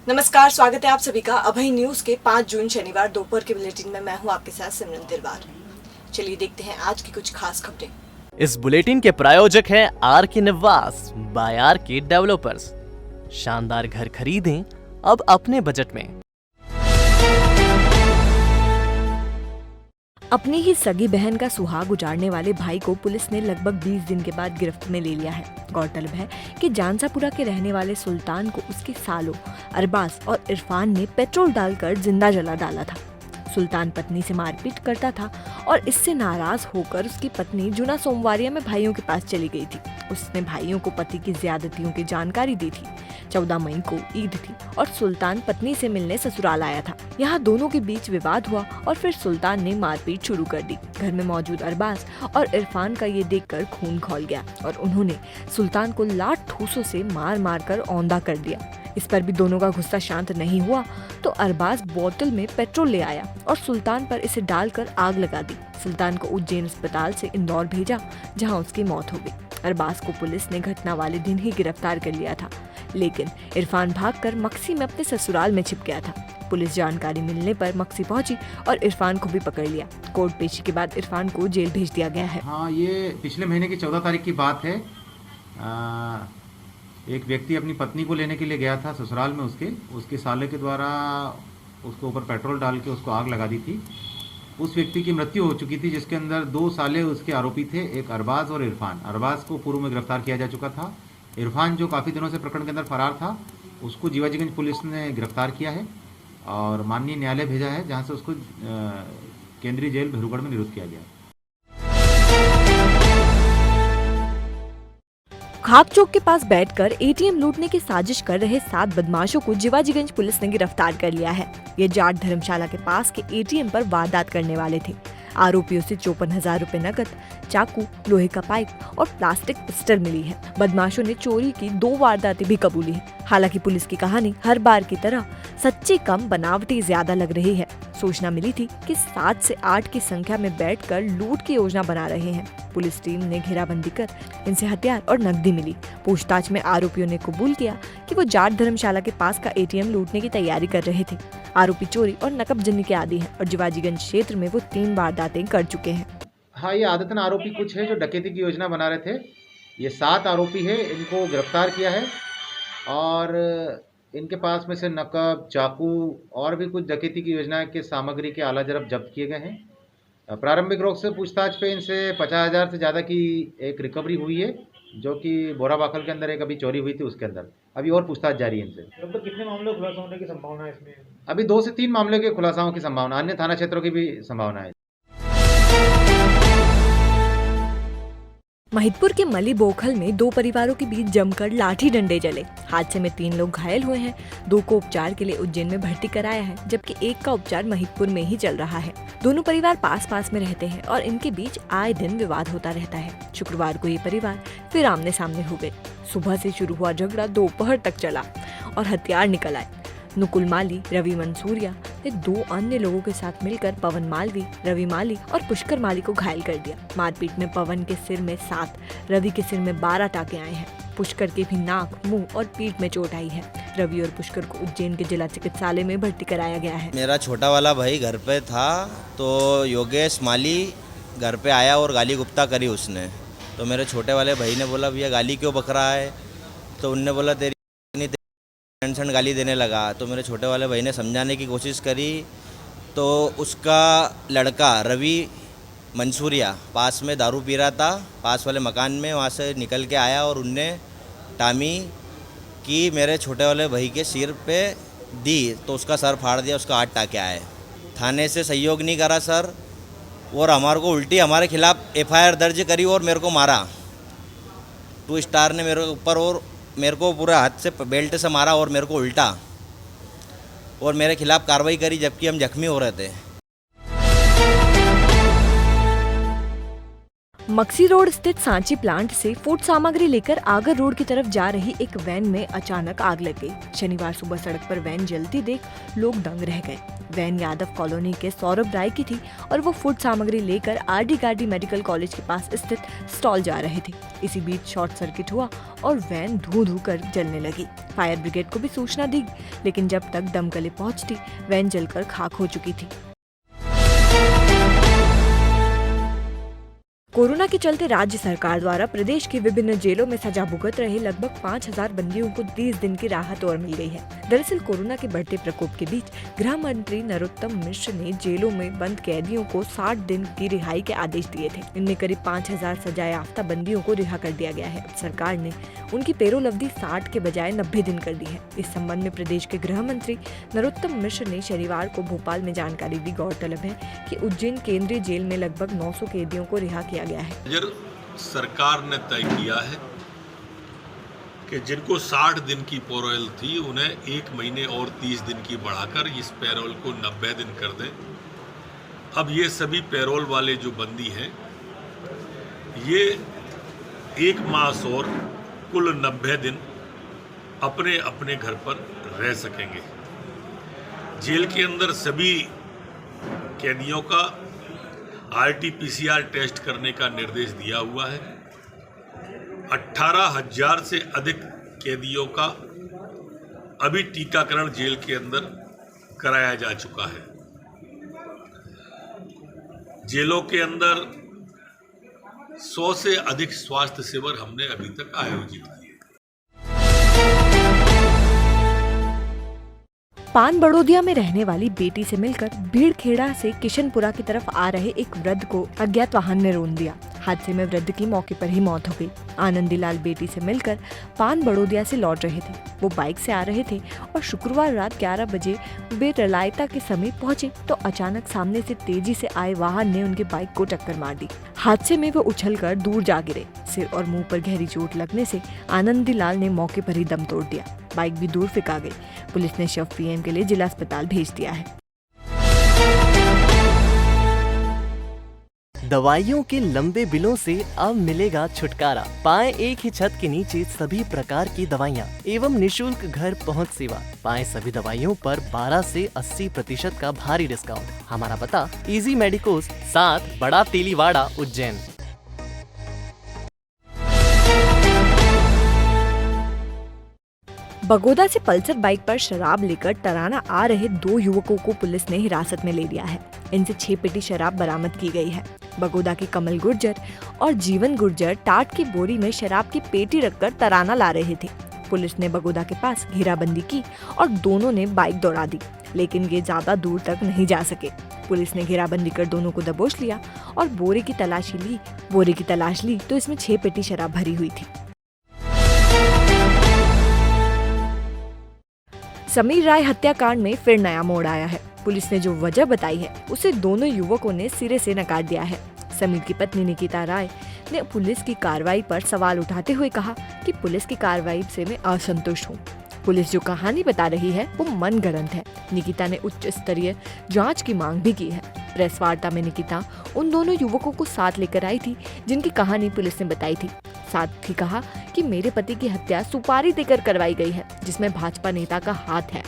नमस्कार, स्वागत है आप सभी का अभय न्यूज के 5 जून शनिवार दोपहर के बुलेटिन में। मैं हूं आपके साथ सिमरन तिरवार। चलिए देखते हैं आज की कुछ खास खबरें। इस बुलेटिन के प्रायोजक हैं आर के निवास बाय आर के डेवलपर्स। शानदार घर खरीदें अब अपने बजट में। अपनी ही सगी बहन का सुहाग उजाड़ने वाले भाई को पुलिस ने लगभग 20 दिन के बाद गिरफ्त में ले लिया है। गौरतलब है कि जानसापुरा के रहने वाले सुल्तान को उसके सालों अरबाज और इरफान ने पेट्रोल डालकर जिंदा जला डाला था। सुल्तान पत्नी से मारपीट करता था और इससे नाराज होकर उसकी पत्नी जुना सोमवारिया में भाइयों के पास चली गई थी। उसने भाइयों को पति की ज्यादतियों की जानकारी दी थी। 14 मई को ईद थी और सुल्तान पत्नी से मिलने ससुराल आया था। यहाँ दोनों के बीच विवाद हुआ और फिर सुल्तान ने मारपीट शुरू कर दी। घर में मौजूद अरबाज और इरफान का ये देखकर खून खौल गया और उन्होंने सुल्तान को लात ठूसों से मार मार कर औंधा कर दिया। इस पर भी दोनों का गुस्सा शांत नहीं हुआ तो अरबाज बोतल में पेट्रोल ले आया और सुल्तान पर इसे डालकर आग लगा दी। सुल्तान को उज्जैन अस्पताल से इंदौर भेजा, जहां उसकी मौत हो गई। अरबाज को पुलिस ने घटना वाले दिन ही गिरफ्तार कर लिया था, लेकिन इरफान भागकर मक्सी में अपने ससुराल में छिप गया था। पुलिस जानकारी मिलने पर मक्सी पहुंची और इरफान को भी पकड़ लिया। कोर्ट पेशी के बाद इरफान को जेल भेज दिया गया है। हाँ, ये पिछले महीने की 14 तारीख की बात है। एक व्यक्ति अपनी पत्नी को लेने के लिए गया था ससुराल में। उसके साले के द्वारा उसको ऊपर पेट्रोल डाल के उसको आग लगा दी थी। उस व्यक्ति की मृत्यु हो चुकी थी, जिसके अंदर 2 साले उसके आरोपी थे, एक अरबाज और इरफान। अरबाज को पूर्व में गिरफ्तार किया जा चुका था। इरफान जो काफ़ी दिनों से प्रकरण के अंदर फरार था, उसको जीवाजीगंज पुलिस ने गिरफ्तार किया है और माननीय न्यायालय भेजा है, जहाँ से उसको केंद्रीय जेल भेरूगढ़ में निरुद्ध किया गया। खाक चौक के पास बैठकर एटीएम लूटने की साजिश कर रहे 7 बदमाशों को जीवाजीगंज पुलिस ने गिरफ्तार कर लिया है। ये जाट धर्मशाला के पास के एटीएम पर वारदात करने वाले थे। आरोपियों से 54,000 रुपए नकद, चाकू, लोहे का पाइप और प्लास्टिक पिस्टल मिली है। बदमाशों ने चोरी की 2 वारदातें भी कबूली है। हालांकि पुलिस की कहानी हर बार की तरह सच्ची कम बनावटी ज्यादा लग रही है। सूचना मिली थी कि 7 से 8 की संख्या में बैठकर लूट की योजना बना रहे हैं। पुलिस टीम ने घेराबंदी कर इनसे हथियार और नकदी मिली। पूछताछ में आरोपियों ने कबूल किया कि वो जाट धर्मशाला के पास का एटीएम लूटने की तैयारी कर रहे थे। आरोपी चोरी और नकबजनी के आदी हैं और जीवाजीगंज क्षेत्र में वो 3 वारदातें कर चुके हैं। हाँ, ये आदतन आरोपी कुछ है जो डकैती की योजना बना रहे थे। ये 7 आरोपी है, इनको गिरफ्तार किया है और इनके पास में से नकब, चाकू और भी कुछ डकैती की योजना के सामग्री के आला जरब जब्त किए गए हैं। प्रारंभिक रोक से पूछताछ पे इनसे 50,000 से ज़्यादा की एक रिकवरी हुई है, जो कि बोराबाखल के अंदर एक अभी चोरी हुई थी, उसके अंदर अभी और पूछताछ जारी है इनसे। लगभग कितने मामले खुलासा होने की संभावना है इसमें? अभी 2 से 3 मामले के खुलासाओं की संभावना, अन्य थाना क्षेत्रों की भी संभावना है। महिदपुर के मली बोखल में 2 परिवारों के बीच जमकर लाठी डंडे चले। हादसे में 3 लोग घायल हुए हैं। 2 को उपचार के लिए उज्जैन में भर्ती कराया है, जबकि एक का उपचार महिदपुर में ही चल रहा है। दोनों परिवार पास पास में रहते हैं और इनके बीच आए दिन विवाद होता रहता है। शुक्रवार को ये परिवार फिर आमने सामने हो गए। सुबह से शुरू हुआ झगड़ा दोपहर तक चला और हथियार निकल आए। नुकुल माली, रवि मंसूरिया ने 2 अन्य लोगों के साथ मिलकर पवन मालवी, रवि माली और पुष्कर माली को घायल कर दिया। मारपीट में पवन के सिर में 7, रवि के सिर में 12 टाके आए हैं। पुष्कर के भी नाक, मुंह और पीठ में चोट आई है। रवि और पुष्कर को उज्जैन के जिला चिकित्सालय में भर्ती कराया गया है। मेरा छोटा वाला भाई घर पे था तो योगेश माली घर पे आया और गाली गुप्ता करी उसने। तो मेरे छोटे वाले भाई ने बोला, भैया गाली क्यों बक रहा है? तो उनने बोला, तेरी टेंशन गाली देने लगा। तो मेरे छोटे वाले भाई ने समझाने की कोशिश करी तो उसका लड़का रवि मंसूरिया पास में दारू पी रहा था, पास वाले मकान में, वहाँ से निकल के आया और उनने टामी की मेरे छोटे वाले भाई के सिर पे दी तो उसका सर फाड़ दिया, उसका 8 टाके आए। थाने से सहयोग नहीं करा सर, और हमारे को उल्टी हमारे खिलाफ FIR दर्ज करी और मेरे को मारा। 2 स्टार ने मेरे ऊपर और मेरे को पूरा हाथ से बेल्ट से मारा और मेरे को उल्टा और मेरे खिलाफ कार्रवाई करी, जबकि हम जख्मी हो रहे थे। मक्सी रोड स्थित सांची प्लांट से फूड सामग्री लेकर आगर रोड की तरफ जा रही एक वैन में अचानक आग लग गई। शनिवार सुबह सड़क पर वैन जलती देख लोग दंग रह गए। वैन यादव कॉलोनी के सौरभ राय की थी और वो फूड सामग्री लेकर आरडी गार्डी मेडिकल कॉलेज के पास स्थित स्टॉल जा रहे थे। इसी बीच शॉर्ट सर्किट हुआ और वैन धू धू कर जलने लगी। फायर ब्रिगेड को भी सूचना दी, लेकिन जब तक दमकलें पहुंचती वैन जलकर खाक हो चुकी थी। कोरोना के चलते राज्य सरकार द्वारा प्रदेश के विभिन्न जेलों में सजा भुगत रहे लगभग 5000 बंदियों को 30 दिन की राहत और मिल गई है। दरअसल कोरोना के बढ़ते प्रकोप के बीच गृह मंत्री नरोत्तम मिश्र ने जेलों में बंद कैदियों को 60 दिन की रिहाई के आदेश दिए थे। इनमें करीब 5000 सजा याफ्ता बंदियों को रिहा कर दिया गया है। सरकार ने उनकी पेरोल अवधि 60 के बजाय 90 दिन कर दी है। इस संबंध में प्रदेश के गृह मंत्री नरोत्तम मिश्र ने शनिवार को भोपाल में जानकारी दी। गौरतलब है कि उज्जैन केंद्रीय जेल में लगभग 900 कैदियों को रिहा किया गया है। सरकार ने तय किया है कि जिनको 60 दिन की पेरोल थी उन्हें 1 महीने और 30 दिन की बढ़ाकर इस पेरोल को 90 दिन कर दें। अब ये सभी पेरोल वाले जो बंदी हैं ये 1 मास और कुल 90 दिन अपने अपने घर पर रह सकेंगे। जेल के अंदर सभी कैदियों का RT-PCR टेस्ट करने का निर्देश दिया हुआ है। 18,000 से अधिक कैदियों का अभी टीकाकरण जेल के अंदर कराया जा चुका है। जेलों के अंदर 100 से अधिक स्वास्थ्य शिविर हमने अभी तक आयोजित किए। पान बड़ौदिया में रहने वाली बेटी से मिलकर भीड़खेड़ा से किशनपुरा की तरफ आ रहे एक वृद्ध को अज्ञात वाहन ने रौंद दिया। हादसे में वृद्ध की मौके पर ही मौत हो गई। आनंदीलाल बेटी से मिलकर पान बड़ौदिया से लौट रहे थे। वो बाइक से आ रहे थे और शुक्रवार रात 11 बजे बेरलायता के समीप पहुंचे तो अचानक सामने से तेजी से आए वाहन ने उनके बाइक को टक्कर मार दी। हादसे में वो उछलकर दूर जा गिरे। सिर और मुंह पर गहरी चोट लगने से आनंदीलाल ने मौके पर ही दम तोड़ दिया। बाइक भी दूर फेंका गई। पुलिस ने शव पीएम के लिए जिला अस्पताल भेज दिया है। दवाइयों के लंबे बिलों से अब मिलेगा छुटकारा। पाएं एक ही छत के नीचे सभी प्रकार की दवाइयां एवं निशुल्क घर पहुंच सेवा। पाएं सभी दवाइयों पर 12 से 80% का भारी डिस्काउंट। हमारा पता इजी मेडिकोस 7 बड़ा तेलीवाड़ा उज्जैन। बगोदा से पल्सर बाइक पर शराब लेकर टराना आ रहे 2 युवकों को पुलिस ने हिरासत में ले लिया है। इनसे 6 पेटी शराब बरामद की गई है। बगोदा के कमल गुर्जर और जीवन गुर्जर टाट की बोरी में शराब की पेटी रखकर तराना ला रहे थे। पुलिस ने बगोदा के पास घेराबंदी की और दोनों ने बाइक दौड़ा दी, लेकिन ये ज्यादा दूर तक नहीं जा सके। पुलिस ने घेराबंदी कर दोनों को दबोच लिया और बोरे की तलाश ली तो इसमें 6 पेटी शराब भरी हुई थी। समीर राय हत्याकांड में फिर नया मोड़ आया है। पुलिस ने जो वजह बताई है उसे दोनों युवकों ने सिरे से नकार दिया है। समीर की पत्नी निकिता राय ने पुलिस की कार्रवाई पर सवाल उठाते हुए कहा कि पुलिस की कार्रवाई से मैं असंतुष्ट हूँ। पुलिस जो कहानी बता रही है वो मनगढ़ंत है। निकिता ने उच्च स्तरीय जांच की मांग भी की है। प्रेस वार्ता में निकिता उन दोनों युवकों को साथ लेकर आई थी जिनकी कहानी पुलिस ने बताई थी। साथ ही कहा कि मेरे पति की हत्या सुपारी देकर करवाई गई है, जिसमें भाजपा नेता का हाथ है।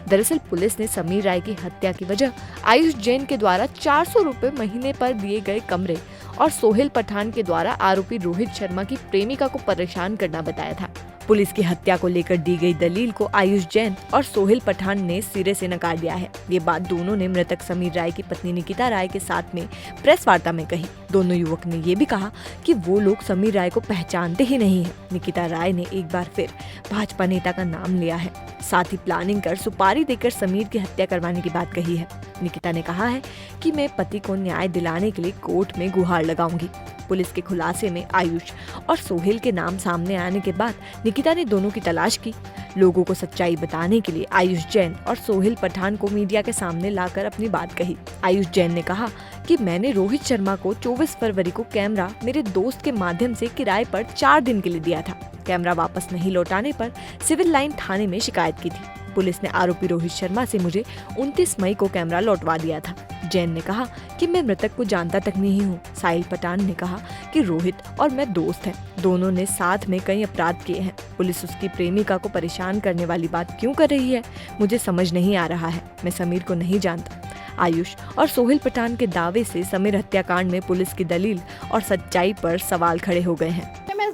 दरअसल पुलिस ने समीर राय की हत्या की वजह आयुष जैन के द्वारा 400 रुपए महीने पर दिए गए कमरे और सोहेल पठान के द्वारा आरोपी रोहित शर्मा की प्रेमिका को परेशान करना बताया था। पुलिस की हत्या को लेकर दी गई दलील को आयुष जैन और सोहेल पठान ने सिरे से नकार दिया है। ये बात दोनों ने मृतक समीर राय की पत्नी निकिता राय के साथ में प्रेस वार्ता में कही। दोनों युवक ने ये भी कहा कि वो लोग समीर राय को पहचानते ही नहीं है। निकिता राय ने एक बार फिर भाजपा नेता का नाम लिया है। साथ ही प्लानिंग कर सुपारी देकर समीर की हत्या करवाने की बात कही है। निकिता ने कहा है कि मैं पति को न्याय दिलाने के लिए कोर्ट में गुहार लगाऊंगी। पुलिस के खुलासे में आयुष और सोहेल के नाम सामने आने के बाद निकिता ने दोनों की तलाश की। लोगों को सच्चाई बताने के लिए आयुष जैन और सोहेल पठान को मीडिया के सामने लाकर अपनी बात कही। आयुष जैन ने कहा कि मैंने रोहित शर्मा को 24 फरवरी को कैमरा मेरे दोस्त के माध्यम से किराए पर 4 दिन के लिए दिया था। कैमरा वापस नहीं लौटाने पर सिविल लाइन थाने में शिकायत की थी। पुलिस ने आरोपी रोहित शर्मा से मुझे 29 मई को कैमरा लौटवा दिया था। जैन ने कहा कि मैं मृतक को जानता तक नहीं हूँ। साहिल पठान ने कहा कि रोहित और मैं दोस्त हैं। दोनों ने साथ में कई अपराध किए हैं। पुलिस उसकी प्रेमिका को परेशान करने वाली बात क्यों कर रही है, मुझे समझ नहीं आ रहा है। मैं समीर को नहीं जानता। आयुष और सोहेल पठान के दावे से समीर हत्याकांड में पुलिस की दलील और सच्चाई पर सवाल खड़े हो गए हैं। मैं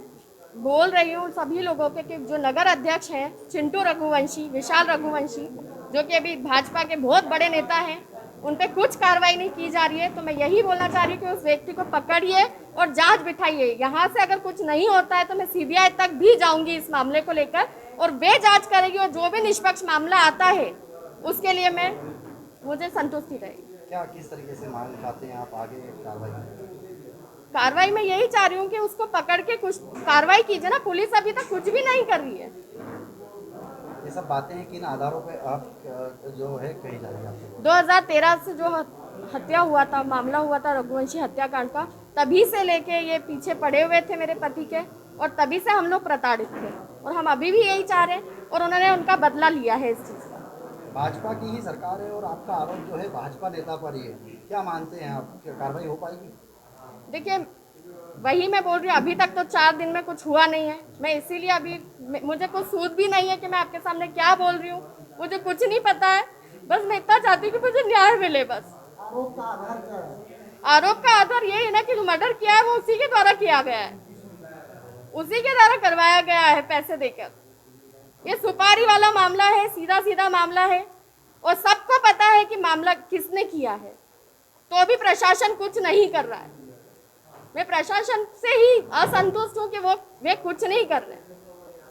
बोल रही हूँ सभी लोगों के कि जो नगर अध्यक्ष हैं चिंटू रघुवंशी, विशाल रघुवंशी, जो कि अभी भाजपा के बहुत बड़े नेता हैं, उन पे कुछ कार्रवाई नहीं की जा रही है। तो मैं यही बोलना चाह रही हूँ कि उस व्यक्ति को पकड़िए और जांच बिठाइए। यहाँ से अगर कुछ नहीं होता है तो मैं सीबीआई तक भी जाऊंगी इस मामले को लेकर, और वे जांच करेगी और जो भी निष्पक्ष मामला आता है उसके लिए मुझे संतुष्टि रहेगी। क्या किस तरीके से मांग चाहते हैं आप आगे कार्रवाई? मैं यही चाह रही हूँ कि उसको पकड़ के कुछ कार्रवाई कीजिए ना। पुलिस अभी तक कुछ भी नहीं कर रही है। ये सब बातें हैं किन आधारों पे आप जो है कही जा रही है? 2013 से जो हत्या हुआ था, मामला हुआ था रघुवंशी हत्याकांड का, तभी से लेके ये पीछे पड़े हुए थे मेरे पति के, और तभी से हम लोग प्रताड़ित थे, और हम अभी भी यही चाह रहे हैं, और उन्होंने उनका बदला लिया है इस चीज़ का। भाजपा की ही सरकार है और आपका आरोप जो है भाजपा नेता पर ही है, क्या मानते हैं आप, क्या कार्रवाई हो पाएगी? देखिए, वही मैं बोल रही हूँ, अभी तक तो 4 दिन में कुछ हुआ नहीं है। मैं इसीलिए अभी मुझे कुछ सूझ भी नहीं है कि मैं आपके सामने क्या बोल रही हूँ। मुझे कुछ नहीं पता है, बस मैं इतना चाहती हूँ कि मुझे न्याय मिले। बस आरोप का आधार ये है ना कि जो मर्डर किया है वो उसी के द्वारा किया गया है, उसी के द्वारा करवाया गया है पैसे देकर। ये सुपारी वाला मामला है, सीधा सीधा मामला है, और सबको पता है कि मामला किसने किया है, तो भी प्रशासन कुछ नहीं कर रहा है। मैं प्रशासन से ही असंतुष्ट हूँ कि वे कुछ नहीं कर रहे।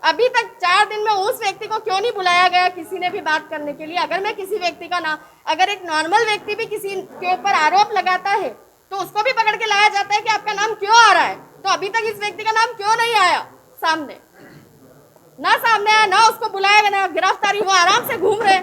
अभी तक 4 दिन में उस व्यक्ति को क्यों नहीं बुलाया गया किसी ने भी बात करने के लिए? अगर मैं किसी व्यक्ति का नाम, अगर एक नॉर्मल व्यक्ति भी किसी के ऊपर आरोप लगाता है तो उसको भी पकड़ के लाया जाता है कि आपका नाम क्यों आ रहा है। तो अभी तक इस व्यक्ति का नाम क्यों नहीं आया सामने? ना सामने आया, ना उसको बुलाया गया, ना गिरफ्तारी, वो आराम से घूम रहे।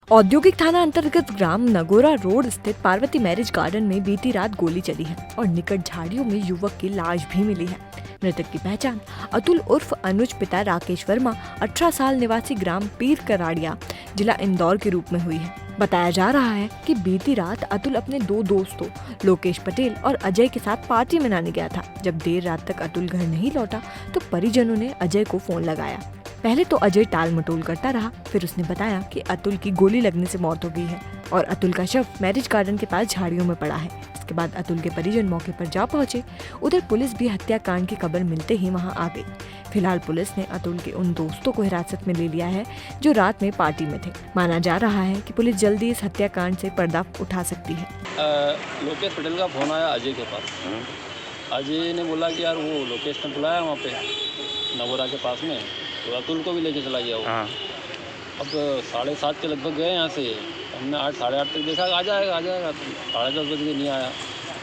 औद्योगिक थाना अंतर्गत ग्राम नगोरा रोड स्थित पार्वती मैरिज गार्डन में बीती रात गोली चली है और निकट झाड़ियों में युवक की लाश भी मिली है। मृतक की पहचान अतुल उर्फ अनुज पिता राकेश वर्मा 18 साल निवासी ग्राम पीर कराड़िया जिला इंदौर के रूप में हुई है। बताया जा रहा है कि बीती रात अतुल अपने 2 दोस्तों लोकेश पटेल और अजय के साथ पार्टी मनाने गया था। जब देर रात तक अतुल घर नहीं लौटा तो परिजनों ने अजय को फोन लगाया। पहले तो अजय टाल मटोल करता रहा, फिर उसने बताया कि अतुल की गोली लगने से मौत हो गई है और अतुल का शव मैरिज गार्डन के पास झाड़ियों में पड़ा है। इसके बाद अतुल के परिजन मौके पर जा पहुंचे। उधर पुलिस भी हत्याकांड की खबर मिलते ही वहां आ गई। फिलहाल पुलिस ने अतुल के उन दोस्तों को हिरासत में ले लिया है जो रात में पार्टी में थे। माना जा रहा है कि पुलिस जल्दी इस हत्याकांड से पर्दा उठा सकती है। लोकेश पटेल का फोन आया अजय के पास। अजय ने बोला कि यार वो लोकेश ने बुलाया वहाँ पे नगोरा के पास में, तो अतुल को भी लेके चला गया वो। अब 7:30 के लगभग गए यहाँ से, हमने 8 साढ़े 8 तक देखा आ जाएगा 10:30 बजे नहीं आया।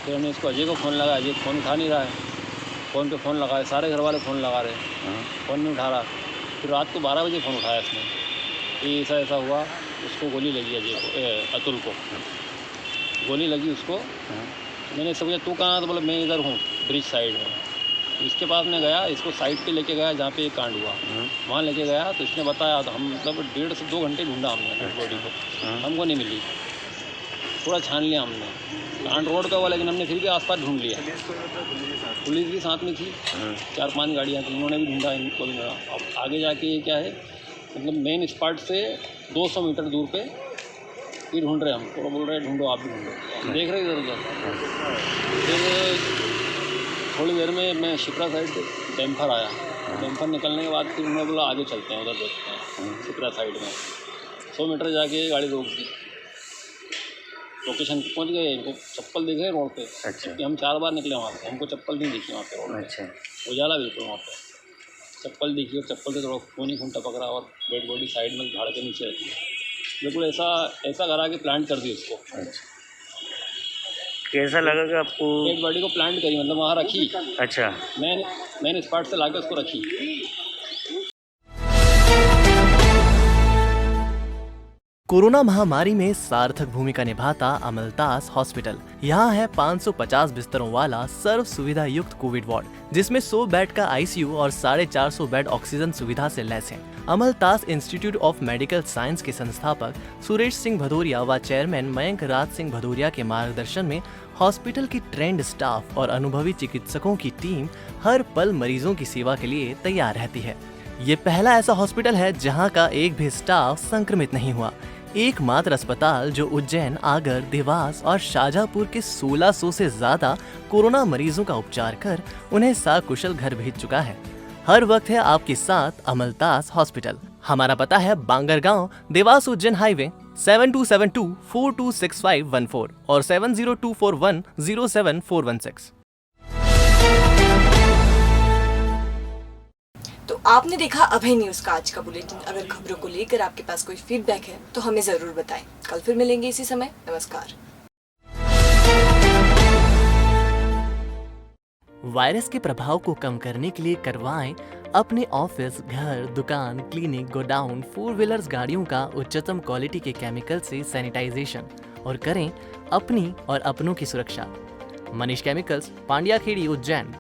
फिर हमने इसको अजय को फ़ोन लगाया, अजय फ़ोन उठा नहीं रहा है। फ़ोन पे फ़ोन लगाए, सारे घर वाले फ़ोन लगा रहे, फ़ोन नहीं उठा रहा। फिर रात को 12 बजे फ़ोन उठाया इसने कि ऐसा हुआ, उसको गोली लगी अजय को, अतुल को गोली लगी उसको। मैंने इससे पूछा तू कहाँ? तो बोला मैं इधर हूँ ब्रिज साइड में। इसके पास में गया, इसको साइड पे लेके गया जहाँ पे कांड हुआ, वहाँ लेके गया। तो इसने बताया, तो हम मतलब 1.5 से 2 घंटे ढूंढा हमने डेड बॉडी को, हमको नहीं मिली। थोड़ा छान लिया हमने, कांड रोड का हुआ, लेकिन हमने फिर भी आसपास ढूंढ लिया। पुलिस भी साथ में थी, 4-5 गाड़ियाँ थी, उन्होंने भी ढूंढा, इनको भी मिला। अब आगे जाके ये क्या है, मतलब मेन स्पॉट से 200 मीटर दूर पे ये ढूंढ रहे, हम थोड़ा बोल रहे ढूंढो, आप भी ढूंढो, देख रहे इधर उधर। फिर थोड़ी देर में मैं शिप्रा साइड डैम्फर आया, डैम्फर निकलने के बाद फिर उन्होंने बोला आगे चलते हैं, उधर देखते हैं शिप्रा साइड में। 100 मीटर जाके गाड़ी रोक दी, लोकेशन पे पहुँच गए। इनको चप्पल दिखे रोड पे। अच्छा। हम 4 बार निकले वहाँ से, हमको चप्पल नहीं दिखी वहाँ पे रोड पे। अच्छा। उजाला बिल्कुल वहाँ पे, चप्पल दिखी और चप्पल से थोड़ा खून ही खून टपक रहा, और डेड बॉडी साइड में झाड़ के नीचे रखी, बिल्कुल ऐसा करा के प्लांट कर दी उसको। अच्छा। कैसा लगा कि आपको? डेड बॉडी को प्लांट करी, मतलब वहाँ रखी। अच्छा। मैंने स्पॉट से लाके उसको रखी। कोरोना महामारी में सार्थक भूमिका निभाता अमलतास हॉस्पिटल। यहाँ है 550 बिस्तरों वाला सर्व सुविधा युक्त कोविड वार्ड, जिसमें 100 बेड का आईसीयू और 450 बेड ऑक्सीजन सुविधा से लैस हैं। अमलतास इंस्टीट्यूट ऑफ मेडिकल साइंस के संस्थापक सुरेश सिंह भदौरिया व चेयरमैन मयंक राज सिंह भदौरिया के मार्गदर्शन में हॉस्पिटल की ट्रेंड स्टाफ और अनुभवी चिकित्सकों की टीम हर पल मरीजों की सेवा के लिए तैयार रहती है। ये पहला ऐसा हॉस्पिटल है जहां का एक भी स्टाफ संक्रमित नहीं हुआ। एकमात्र अस्पताल जो उज्जैन, आगर, देवास और शाजापुर के 1600 से ज्यादा कोरोना मरीजों का उपचार कर उन्हें सकुशल घर भेज चुका है। हर वक्त है आपके साथ अमलतास हॉस्पिटल। हमारा पता है बांगरगांव, देवास उज्जैन हाईवे 7272426514 और 7024107416। तो आपने देखा अभय न्यूज का आज का बुलेटिन। अगर खबरों को लेकर आपके पास कोई फीडबैक है तो हमें जरूर बताएं। कल फिर मिलेंगे इसी समय। नमस्कार। वायरस के प्रभाव को कम करने के लिए करवाएं अपने ऑफिस, घर, दुकान, क्लिनिक, गोडाउन, 4 व्हीलर्स गाड़ियों का उच्चतम क्वालिटी के केमिकल से सैनिटाइजेशन और करें अपनी और अपनों की सुरक्षा। मनीष केमिकल्स, पांड्या खेड़ी, उज्जैन।